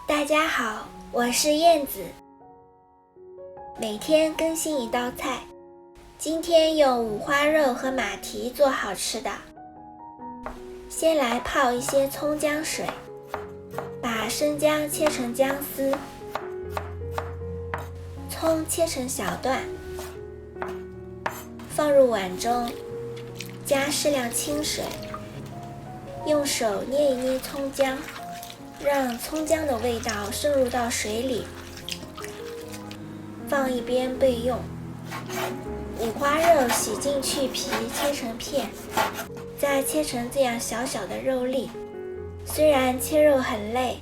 大家好，我是燕子，每天更新一道菜。今天用五花肉和马蹄做好吃的。先来泡一些葱姜水，把生姜切成姜丝，葱切成小段，放入碗中，加适量清水，用手捏一捏葱姜，让葱姜的味道渗入到水里，放一边备用。五花肉洗净去皮，切成片，再切成这样小小的肉粒。虽然切肉很累，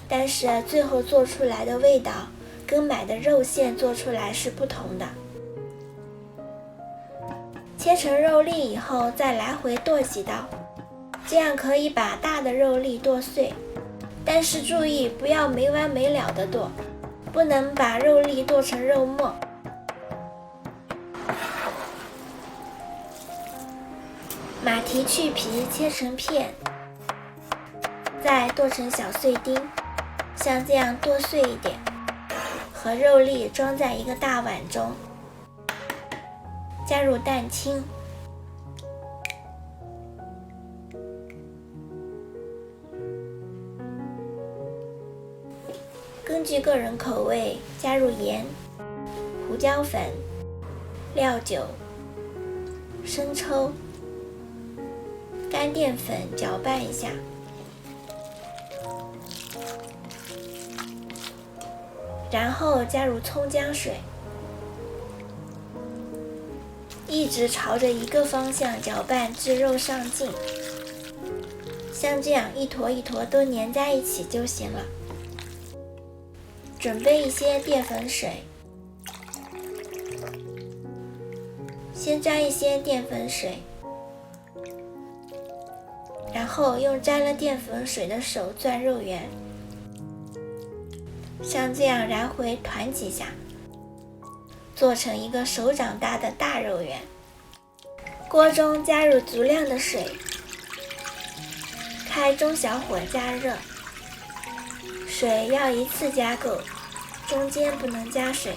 但是最后做出来的味道跟买的肉馅做出来是不同的。切成肉粒以后，再来回剁几刀，这样可以把大的肉粒剁碎。但是注意不要没完没了的剁，不能把肉粒剁成肉末。马蹄去皮切成片，再剁成小碎丁，像这样剁碎一点，和肉粒装在一个大碗中，加入蛋清，根据个人口味加入盐、胡椒粉、料酒、生抽、干淀粉，搅拌一下，然后加入葱姜水，一直朝着一个方向搅拌至肉上劲，像这样一坨一坨都粘在一起就行了。准备一些淀粉水，先沾一些淀粉水，然后用沾了淀粉水的手攥肉圆，像这样来回团几下，做成一个手掌大的大肉圆。锅中加入足量的水，开中小火加热，水要一次加够，中间不能加水。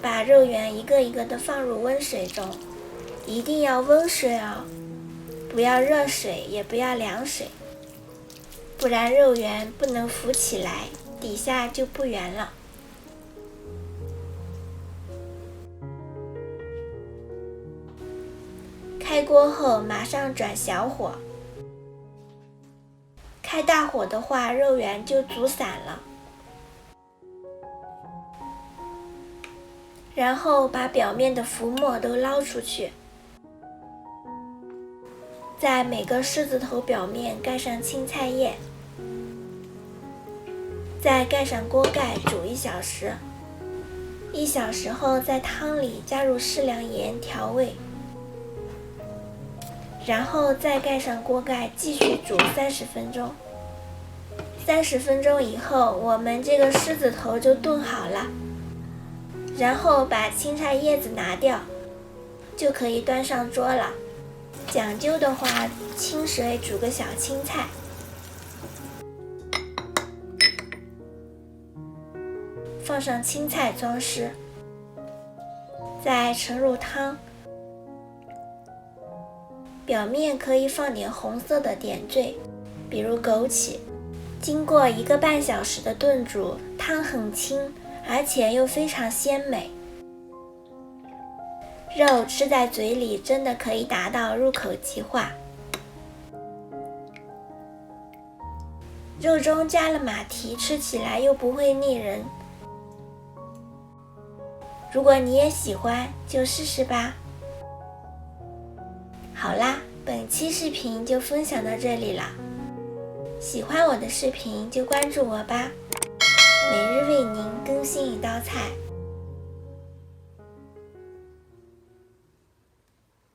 把肉圆一个一个的放入温水中，一定要温水哦，不要热水，也不要凉水，不然肉圆不能浮起来，底下就不圆了。开锅后马上转小火，开大火的话，肉圆就煮散了。然后把表面的浮沫都捞出去，在每个狮子头表面盖上青菜叶，再盖上锅盖煮1小时。1小时后，在汤里加入适量盐调味，然后再盖上锅盖继续煮30分钟。30分钟以后，我们这个狮子头就炖好了。然后把青菜叶子拿掉，就可以端上桌了。讲究的话，清水煮个小青菜，放上青菜装饰，再盛入汤，表面可以放点红色的点缀，比如枸杞。经过1个半小时的炖煮，汤很清，而且又非常鲜美，肉吃在嘴里真的可以达到入口即化。肉中加了马蹄，吃起来又不会腻人。如果你也喜欢，就试试吧。好啦，本期视频就分享到这里了。喜欢我的视频就关注我吧，每日为您更新一道菜。